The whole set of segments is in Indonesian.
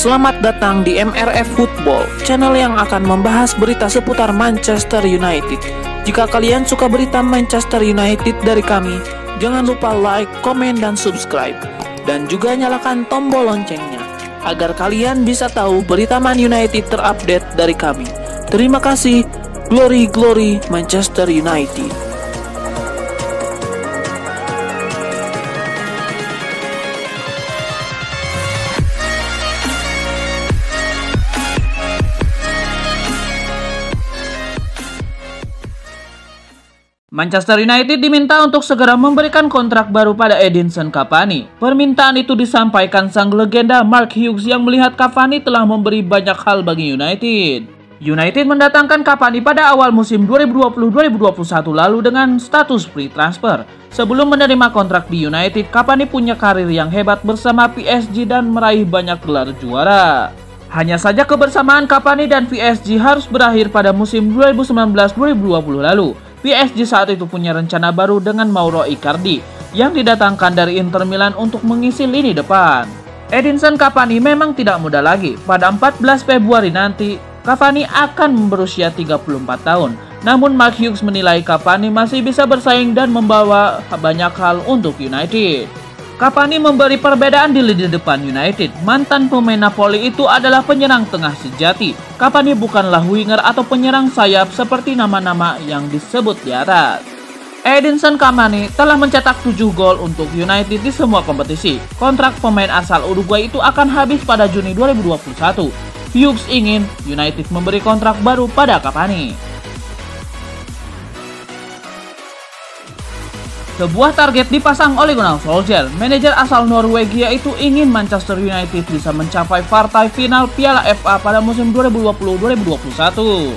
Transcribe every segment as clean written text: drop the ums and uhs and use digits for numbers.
Selamat datang di MRF Football, channel yang akan membahas berita seputar Manchester United. Jika kalian suka berita Manchester United dari kami, jangan lupa like, komen, dan subscribe. Dan juga nyalakan tombol loncengnya, agar kalian bisa tahu berita Man United terupdate dari kami. Terima kasih, Glory Glory Manchester United. Manchester United diminta untuk segera memberikan kontrak baru pada Edinson Cavani. Permintaan itu disampaikan sang legenda Mark Hughes yang melihat Cavani telah memberi banyak hal bagi United. United mendatangkan Cavani pada awal musim 2020-2021 lalu dengan status free transfer. Sebelum menerima kontrak di United, Cavani punya karir yang hebat bersama PSG dan meraih banyak gelar juara. Hanya saja kebersamaan Cavani dan PSG harus berakhir pada musim 2019-2020 lalu. PSG saat itu punya rencana baru dengan Mauro Icardi yang didatangkan dari Inter Milan untuk mengisi lini depan. Edinson Cavani memang tidak muda lagi. Pada 14 Februari nanti, Cavani akan berusia 34 tahun. Namun Mark Hughes menilai Cavani masih bisa bersaing dan membawa banyak hal untuk United. Cavani memberi perbedaan di lini depan United. Mantan pemain Napoli itu adalah penyerang tengah sejati. Cavani bukanlah winger atau penyerang sayap seperti nama-nama yang disebut di atas. Edinson Cavani telah mencetak 7 gol untuk United di semua kompetisi. Kontrak pemain asal Uruguay itu akan habis pada Juni 2021. Hughes ingin United memberi kontrak baru pada Cavani. Sebuah target dipasang oleh Gunnar Solskjaer. Manajer asal Norwegia itu ingin Manchester United bisa mencapai partai final Piala FA pada musim 2020-2021.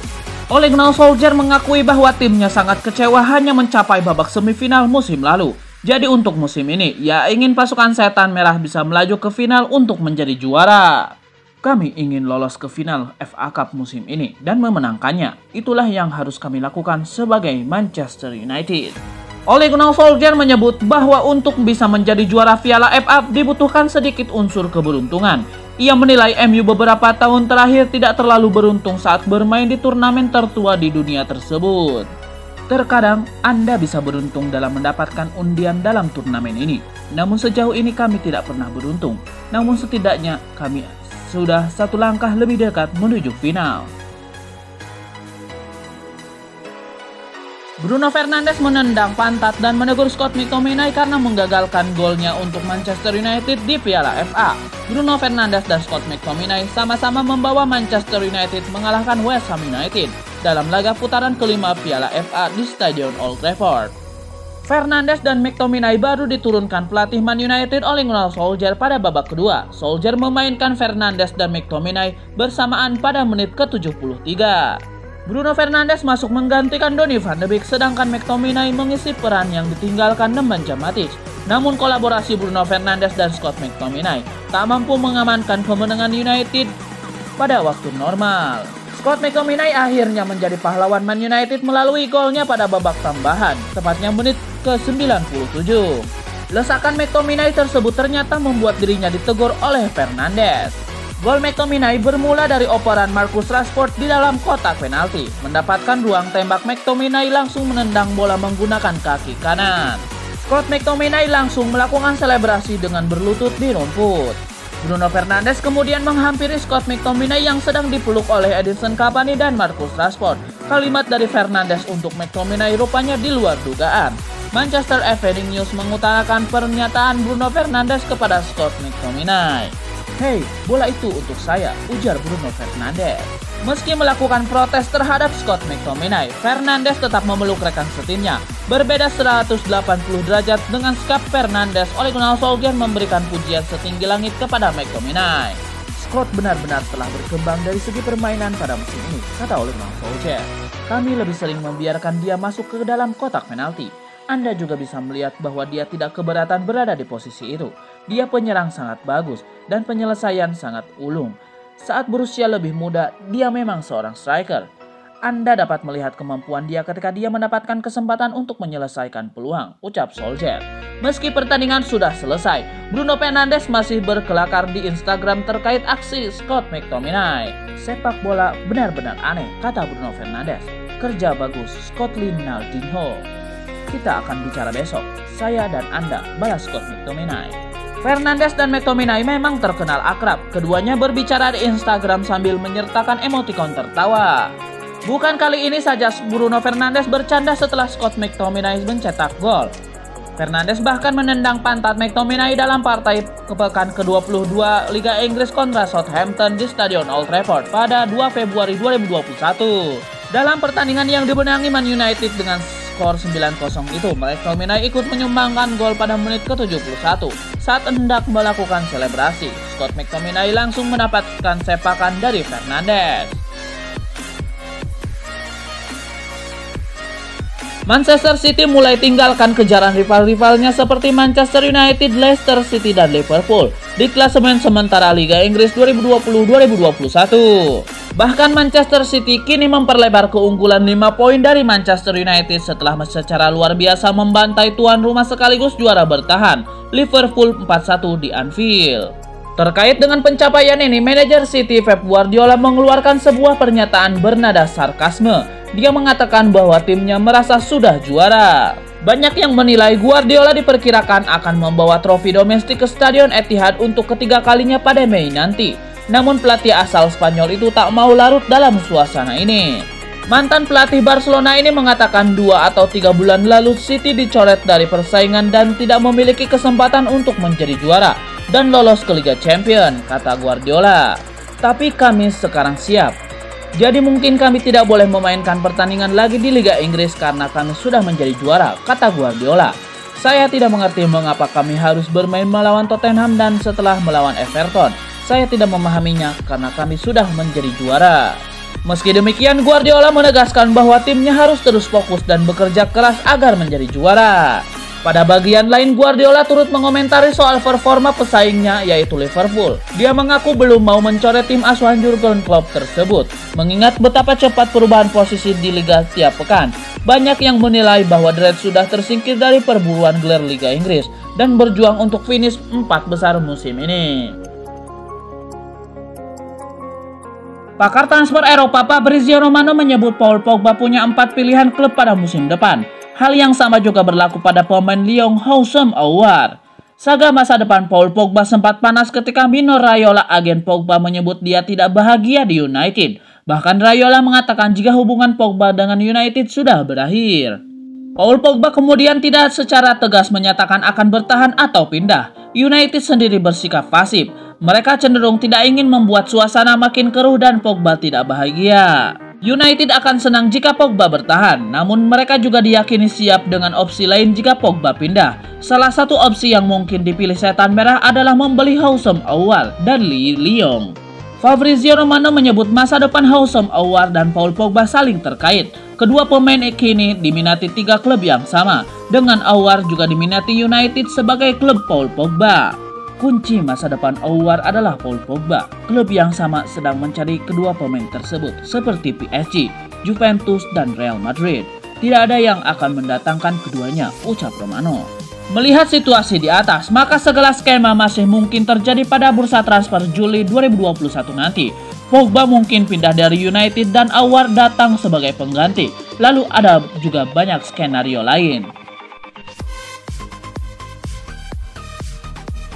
Ole Gunnar Solskjaer mengakui bahwa timnya sangat kecewa hanya mencapai babak semifinal musim lalu. Jadi untuk musim ini, ia ingin pasukan setan merah bisa melaju ke final untuk menjadi juara. Kami ingin lolos ke final FA Cup musim ini dan memenangkannya. Itulah yang harus kami lakukan sebagai Manchester United. Ole Gunnar Solskjaer menyebut bahwa untuk bisa menjadi juara Piala FA dibutuhkan sedikit unsur keberuntungan. Ia menilai MU beberapa tahun terakhir tidak terlalu beruntung saat bermain di turnamen tertua di dunia tersebut. Terkadang Anda bisa beruntung dalam mendapatkan undian dalam turnamen ini. Namun sejauh ini kami tidak pernah beruntung. Namun setidaknya kami sudah satu langkah lebih dekat menuju final. Bruno Fernandes menendang pantat dan menegur Scott McTominay karena menggagalkan golnya untuk Manchester United di Piala FA. Bruno Fernandes dan Scott McTominay sama-sama membawa Manchester United mengalahkan West Ham United dalam laga putaran kelima Piala FA di Stadion Old Trafford. Fernandes dan McTominay baru diturunkan pelatih Man United oleh Gunnar Solskjaer pada babak kedua. Solskjaer memainkan Fernandes dan McTominay bersamaan pada menit ke-73. Bruno Fernandes masuk menggantikan Donny van de Beek, sedangkan McTominay mengisi peran yang ditinggalkan Nemanja Matic. Namun kolaborasi Bruno Fernandes dan Scott McTominay tak mampu mengamankan kemenangan United pada waktu normal. Scott McTominay akhirnya menjadi pahlawan Man United melalui golnya pada babak tambahan, tepatnya menit ke-97. Lesakan McTominay tersebut ternyata membuat dirinya ditegur oleh Fernandes. Gol McTominay bermula dari operan Marcus Rashford di dalam kotak penalti. Mendapatkan ruang tembak, McTominay langsung menendang bola menggunakan kaki kanan. Scott McTominay langsung melakukan selebrasi dengan berlutut di rumput. Bruno Fernandes kemudian menghampiri Scott McTominay yang sedang dipeluk oleh Edinson Cavani dan Marcus Rashford. Kalimat dari Fernandes untuk McTominay rupanya di luar dugaan. Manchester Evening News mengutarakan pernyataan Bruno Fernandes kepada Scott McTominay. "Hei, bola itu untuk saya," ujar Bruno Fernandes. Meski melakukan protes terhadap Scott McTominay, Fernandes tetap memeluk rekan setimnya. Berbeda 180 derajat dengan sikap Fernandes, Ole Gunnar Solskjaer memberikan pujian setinggi langit kepada McTominay. "Scott benar-benar telah berkembang dari segi permainan pada musim ini," kata Ole Gunnar Solskjaer. "Kami lebih sering membiarkan dia masuk ke dalam kotak penalti. Anda juga bisa melihat bahwa dia tidak keberatan berada di posisi itu. Dia penyerang sangat bagus dan penyelesaian sangat ulung. Saat berusia lebih muda, dia memang seorang striker. Anda dapat melihat kemampuan dia ketika dia mendapatkan kesempatan untuk menyelesaikan peluang, ucap Solskjaer. Meski pertandingan sudah selesai, Bruno Fernandes masih berkelakar di Instagram terkait aksi Scott McTominay. Sepak bola benar-benar aneh, kata Bruno Fernandes. Kerja bagus, Scott Wijnaldum. Kita akan bicara besok, saya dan Anda, balas Scott McTominay. Fernandes dan McTominay memang terkenal akrab. Keduanya berbicara di Instagram sambil menyertakan emotikon tertawa. Bukan kali ini saja Bruno Fernandes bercanda setelah Scott McTominay mencetak gol. Fernandes bahkan menendang pantat McTominay dalam partai pekan ke-22 Liga Inggris kontra Southampton di Stadion Old Trafford pada 2 Februari 2021. Dalam pertandingan yang dimenangi Man United dengan skor 9-0 itu, McTominay ikut menyumbangkan gol pada menit ke-71. Saat hendak melakukan selebrasi, Scott McTominay langsung mendapatkan sepakan dari Fernandes. Manchester City mulai tinggalkan kejaran rival-rivalnya seperti Manchester United, Leicester City, dan Liverpool di klasemen sementara Liga Inggris 2020-2021. Bahkan Manchester City kini memperlebar keunggulan 5 poin dari Manchester United setelah secara luar biasa membantai tuan rumah sekaligus juara bertahan, Liverpool 4-1 di Anfield. Terkait dengan pencapaian ini, manajer City Pep Guardiola mengeluarkan sebuah pernyataan bernada sarkasme. Dia mengatakan bahwa timnya merasa sudah juara. Banyak yang menilai Guardiola diperkirakan akan membawa trofi domestik ke Stadion Etihad untuk ketiga kalinya pada Mei nanti. Namun pelatih asal Spanyol itu tak mau larut dalam suasana ini. Mantan pelatih Barcelona ini mengatakan 2 atau 3 bulan lalu City dicoret dari persaingan dan tidak memiliki kesempatan untuk menjadi juara dan lolos ke Liga Champions, kata Guardiola. Tapi kami sekarang siap. Jadi mungkin kami tidak boleh memainkan pertandingan lagi di Liga Inggris karena kami sudah menjadi juara, kata Guardiola. Saya tidak mengerti mengapa kami harus bermain melawan Tottenham dan setelah melawan Everton. Saya tidak memahaminya karena kami sudah menjadi juara. Meski demikian, Guardiola menegaskan bahwa timnya harus terus fokus dan bekerja keras agar menjadi juara. Pada bagian lain, Guardiola turut mengomentari soal performa pesaingnya yaitu Liverpool. Dia mengaku belum mau mencoret tim asuhan Jurgen Klopp tersebut, mengingat betapa cepat perubahan posisi di Liga tiap pekan. Banyak yang menilai bahwa The Reds sudah tersingkir dari perburuan gelar Liga Inggris dan berjuang untuk finish 4 besar musim ini. Pakar transfer Eropa Fabrizio Romano menyebut Paul Pogba punya 4 pilihan klub pada musim depan. Hal yang sama juga berlaku pada pemain Lyon Houssem Aouar. Saga masa depan Paul Pogba sempat panas ketika Mino Raiola, agen Pogba, menyebut dia tidak bahagia di United. Bahkan Raiola mengatakan jika hubungan Pogba dengan United sudah berakhir. Paul Pogba kemudian tidak secara tegas menyatakan akan bertahan atau pindah. United sendiri bersikap pasif. Mereka cenderung tidak ingin membuat suasana makin keruh dan Pogba tidak bahagia. United akan senang jika Pogba bertahan, namun mereka juga diyakini siap dengan opsi lain jika Pogba pindah. Salah satu opsi yang mungkin dipilih Setan Merah adalah membeli Houssem Aouar dan Lyon. Fabrizio Romano menyebut masa depan Houssem Aouar dan Paul Pogba saling terkait. Kedua pemain kini diminati 3 klub yang sama, dengan Aouar juga diminati United sebagai klub Paul Pogba. Kunci masa depan Aouar adalah Paul Pogba. Klub yang sama sedang mencari kedua pemain tersebut seperti PSG, Juventus, dan Real Madrid. Tidak ada yang akan mendatangkan keduanya, ucap Romano. Melihat situasi di atas, maka segala skema masih mungkin terjadi pada bursa transfer Juli 2021 nanti. Pogba mungkin pindah dari United dan Aouar datang sebagai pengganti. Lalu ada juga banyak skenario lain.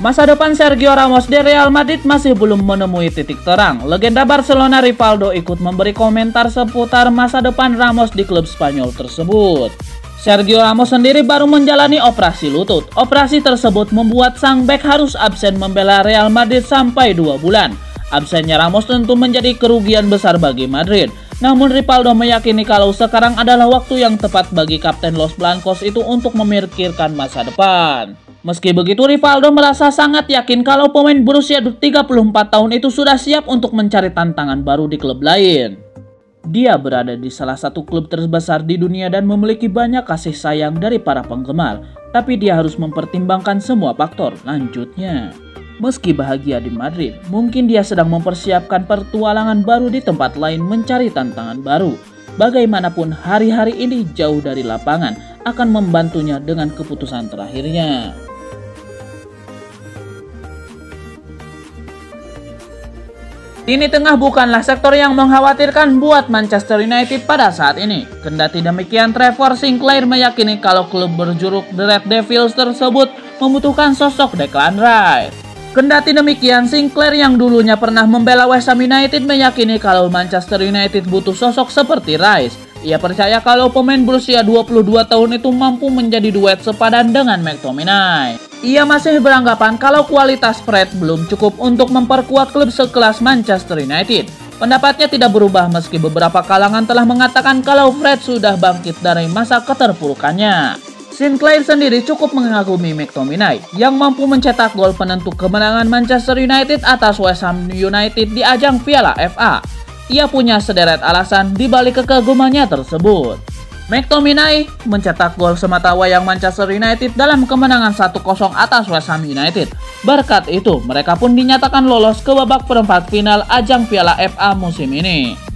Masa depan Sergio Ramos di Real Madrid masih belum menemui titik terang. Legenda Barcelona Rivaldo ikut memberi komentar seputar masa depan Ramos di klub Spanyol tersebut. Sergio Ramos sendiri baru menjalani operasi lutut. Operasi tersebut membuat sang bek harus absen membela Real Madrid sampai 2 bulan. Absennya Ramos tentu menjadi kerugian besar bagi Madrid. Namun Rivaldo meyakini kalau sekarang adalah waktu yang tepat bagi Kapten Los Blancos itu untuk memikirkan masa depan. Meski begitu, Rivaldo merasa sangat yakin kalau pemain berusia 34 tahun itu sudah siap untuk mencari tantangan baru di klub lain. Dia berada di salah satu klub terbesar di dunia dan memiliki banyak kasih sayang dari para penggemar, tapi dia harus mempertimbangkan semua faktor, lanjutnya. Meski bahagia di Madrid, mungkin dia sedang mempersiapkan pertualangan baru di tempat lain mencari tantangan baru. bagaimanapun hari-hari ini jauh dari lapangan akan membantunya dengan keputusan terakhirnya. Ini tengah bukanlah sektor yang mengkhawatirkan buat Manchester United pada saat ini. Kendati demikian, Trevor Sinclair meyakini kalau klub berjuluk The Red Devils tersebut membutuhkan sosok Declan Rice. Kendati demikian, Sinclair yang dulunya pernah membela West Ham United meyakini kalau Manchester United butuh sosok seperti Rice. Ia percaya kalau pemain berusia 22 tahun itu mampu menjadi duet sepadan dengan McTominay. Ia masih beranggapan kalau kualitas Fred belum cukup untuk memperkuat klub sekelas Manchester United. Pendapatnya tidak berubah meski beberapa kalangan telah mengatakan kalau Fred sudah bangkit dari masa keterpurukannya. Sinclair sendiri cukup mengagumi McTominay yang mampu mencetak gol penentu kemenangan Manchester United atas West Ham United di ajang Piala FA. Ia punya sederet alasan di balik kekagumannya tersebut. McTominay mencetak gol semata wayang Manchester United dalam kemenangan 1-0 atas West Ham United. Berkat itu, mereka pun dinyatakan lolos ke babak perempat final ajang Piala FA musim ini.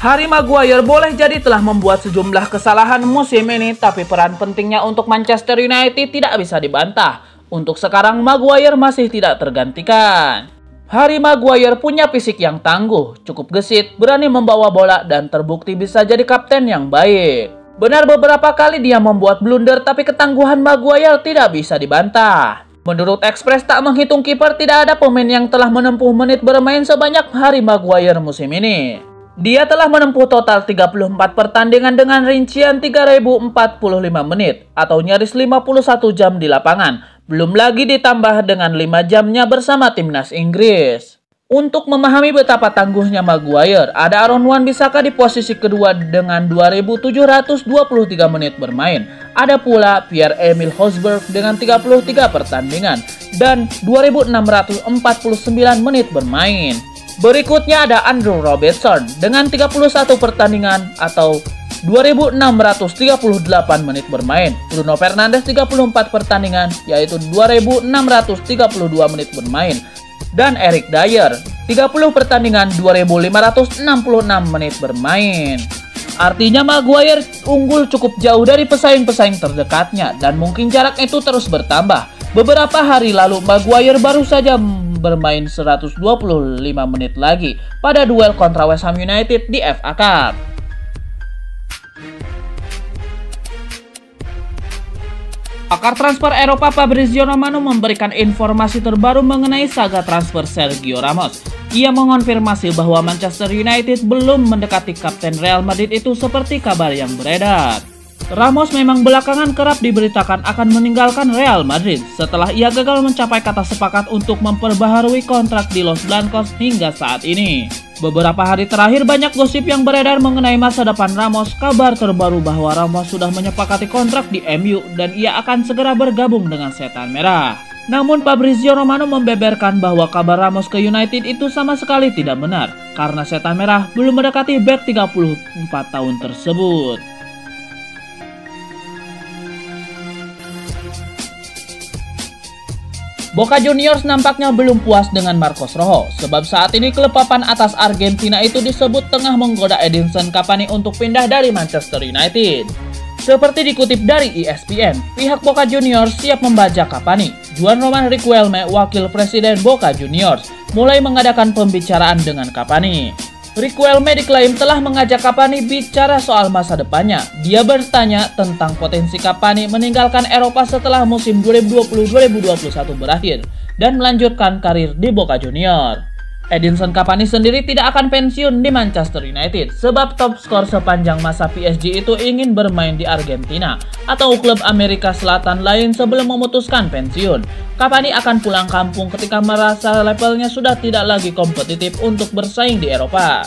Harry Maguire boleh jadi telah membuat sejumlah kesalahan musim ini, tapi peran pentingnya untuk Manchester United tidak bisa dibantah. Untuk sekarang, Maguire masih tidak tergantikan. Harry Maguire punya fisik yang tangguh, cukup gesit, berani membawa bola, dan terbukti bisa jadi kapten yang baik. Benar beberapa kali dia membuat blunder, tapi ketangguhan Maguire tidak bisa dibantah. Menurut Express tak menghitung kiper, tidak ada pemain yang telah menempuh menit bermain sebanyak Harry Maguire musim ini. Dia telah menempuh total 34 pertandingan dengan rincian 3045 menit atau nyaris 51 jam di lapangan. Belum lagi ditambah dengan 5 jamnya bersama timnas Inggris. Untuk memahami betapa tangguhnya Maguire, ada Aaron Wan-Bissaka di posisi kedua dengan 2723 menit bermain. Ada pula Pierre-Emile Hosberg dengan 33 pertandingan dan 2649 menit bermain. Berikutnya ada Andrew Robertson dengan 31 pertandingan atau 2638 menit bermain. Bruno Fernandes 34 pertandingan yaitu 2632 menit bermain. Dan Eric Dier 30 pertandingan 2566 menit bermain. Artinya Maguire unggul cukup jauh dari pesaing-pesaing terdekatnya dan mungkin jarak itu terus bertambah. Beberapa hari lalu Maguire baru saja bermain 125 menit lagi pada duel kontra West Ham United di FA Cup. Pakar transfer Eropa Fabrizio Romano memberikan informasi terbaru mengenai saga transfer Sergio Ramos. Ia mengonfirmasi bahwa Manchester United belum mendekati kapten Real Madrid itu seperti kabar yang beredar. Ramos memang belakangan kerap diberitakan akan meninggalkan Real Madrid setelah ia gagal mencapai kata sepakat untuk memperbaharui kontrak di Los Blancos hingga saat ini. Beberapa hari terakhir banyak gosip yang beredar mengenai masa depan Ramos. Kabar terbaru bahwa Ramos sudah menyepakati kontrak di MU dan ia akan segera bergabung dengan Setan Merah. Namun Fabrizio Romano membeberkan bahwa kabar Ramos ke United itu sama sekali tidak benar karena Setan Merah belum mendekati bek 34 tahun tersebut. Boca Juniors nampaknya belum puas dengan Marcos Rojo, sebab saat ini klub papan atas Argentina itu disebut tengah menggoda Edinson Cavani untuk pindah dari Manchester United. Seperti dikutip dari ESPN, pihak Boca Juniors siap membajak Cavani. Juan Roman Riquelme, wakil presiden Boca Juniors, mulai mengadakan pembicaraan dengan Cavani. Riquelme diklaim telah mengajak Cavani bicara soal masa depannya. Dia bertanya tentang potensi Cavani meninggalkan Eropa setelah musim 2020-2021 berakhir dan melanjutkan karir di Boca Juniors. Edinson Cavani sendiri tidak akan pensiun di Manchester United sebab top skor sepanjang masa PSG itu ingin bermain di Argentina atau klub Amerika Selatan lain sebelum memutuskan pensiun. Cavani akan pulang kampung ketika merasa levelnya sudah tidak lagi kompetitif untuk bersaing di Eropa.